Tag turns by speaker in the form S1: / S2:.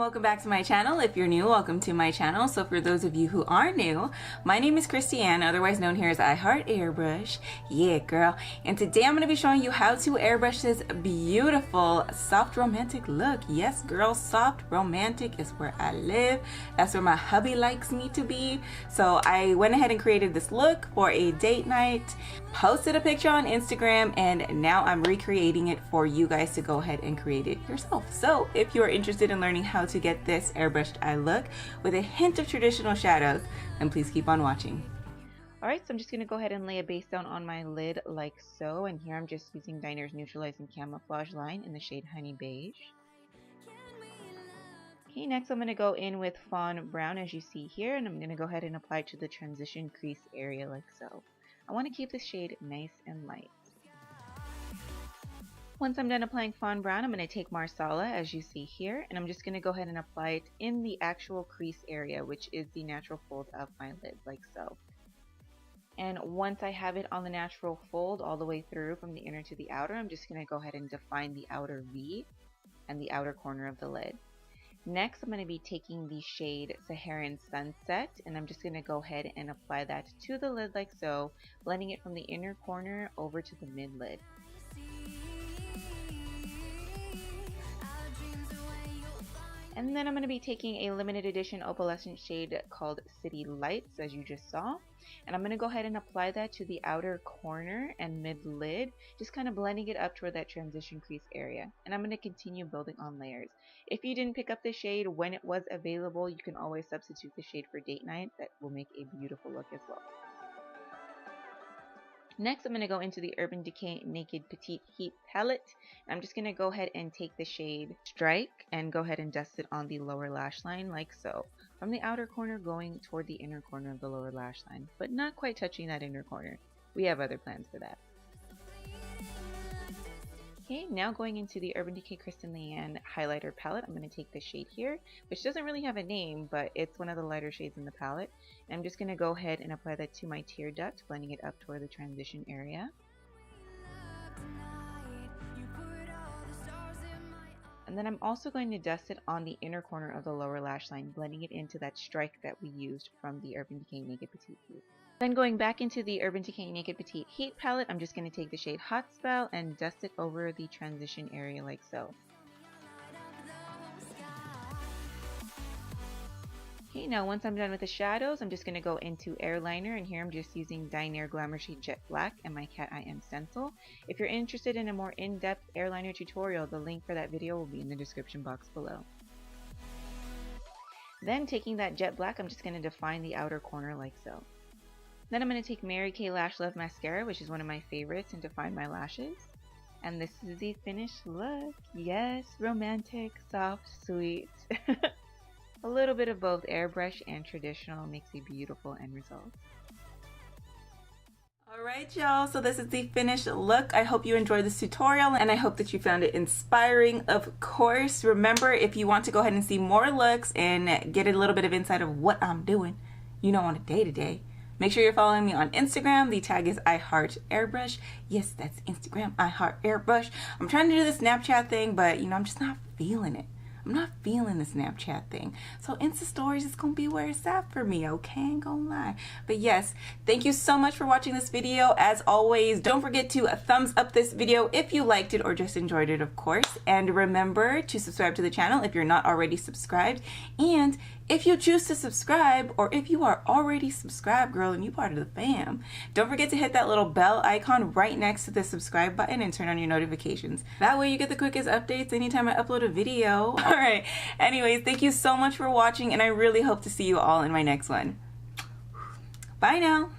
S1: welcome back to my channel. If you're new, welcome to my channel. So for those of you who are new, my name is Kristin, otherwise known here as IHeartAirbrush. Yeah, girl. And today I'm going to be showing you how to airbrush this beautiful soft romantic look. Yes, girl, soft romantic is where I live. That's where my hubby likes me to be. So I went ahead and created this look for a date night, posted a picture on Instagram, and now I'm recreating it for you guys to go ahead and create it yourself. So if you're interested in learning how to get this airbrushed eye look with a hint of traditional shadows, then please keep on watching. Alright, so I'm just going to go ahead and lay a base down on my lid like so, and here I'm just using Dinair's Neutralize and Camouflage line in the shade Honey Beige. Okay, next I'm going to go in with Fawn Brown as you see here, and I'm going to go ahead and apply it to the transition crease area like so. I want to keep this shade nice and light. Once I'm done applying Fawn Brown, I'm going to take Marsala as you see here, and I'm just going to go ahead and apply it in the actual crease area, which is the natural fold of my lid, like so. And once I have it on the natural fold all the way through from the inner to the outer, I'm just going to go ahead and define the outer V and the outer corner of the lid. Next, I'm going to be taking the shade Saharan Sunset, and I'm just going to go ahead and apply that to the lid like so, blending it from the inner corner over to the mid lid. And then I'm going to be taking a limited edition opalescent shade called City Lights, as you just saw. And I'm going to go ahead and apply that to the outer corner and mid lid, just kind of blending it up toward that transition crease area. And I'm going to continue building on layers. If you didn't pick up the shade when it was available, you can always substitute the shade for date night. That will make a beautiful look as well. Next, I'm going to go into the Urban Decay Naked Petite Heat Palette. I'm just going to go ahead and take the shade Strike and go ahead and dust it on the lower lash line like so. From the outer corner going toward the inner corner of the lower lash line, but not quite touching that inner corner. We have other plans for that. Okay, now going into the Urban Decay Kristin Leanne highlighter palette, I'm going to take the shade here, which doesn't really have a name, but it's one of the lighter shades in the palette. And I'm just going to go ahead and apply that to my tear duct, blending it up toward the transition area. And then I'm also going to dust it on the inner corner of the lower lash line, blending it into that strike that we used from the Urban Decay Naked Petite Heat. Then going back into the Urban Decay Naked Petite Heat palette, I'm just going to take the shade Hot Spell and dust it over the transition area like so. Okay, now once I'm done with the shadows, I'm just going to go into Airliner, and here I'm just using Dinair Glamour shade Jet Black and my Cat Eye M stencil. If you're interested in a more in-depth Airliner tutorial, the link for that video will be in the description box below. Then taking that Jet Black, I'm just going to define the outer corner like so. Then I'm going to take Mary Kay Lash Love Mascara, which is one of my favorites, and define my lashes. And this is the finished look. Yes, romantic, soft, sweet. A little bit of both airbrush and traditional makes a beautiful end result. Alright y'all, so this is the finished look. I hope you enjoyed this tutorial and I hope that you found it inspiring. Of course, remember, if you want to go ahead and see more looks and get a little bit of insight of what I'm doing, you know, on a day-to-day, make sure you're following me on Instagram. The tag is IHeartAirbrush. Yes, that's Instagram, IHeartAirbrush. I'm trying to do the Snapchat thing, but you know, I'm just not feeling it. I'm not feeling the Snapchat thing. So Insta stories is going to be where it's at for me, okay? Ain't gonna lie. But yes, thank you so much for watching this video. As always, don't forget to thumbs up this video if you liked it or just enjoyed it, of course. And remember to subscribe to the channel if you're not already subscribed. And if you choose to subscribe, or if you are already subscribed, girl, and you part of the fam, don't forget to hit that little bell icon right next to the subscribe button and turn on your notifications. That way you get the quickest updates anytime I upload a video. All right. Anyways, thank you so much for watching, and I really hope to see you all in my next one. Bye now.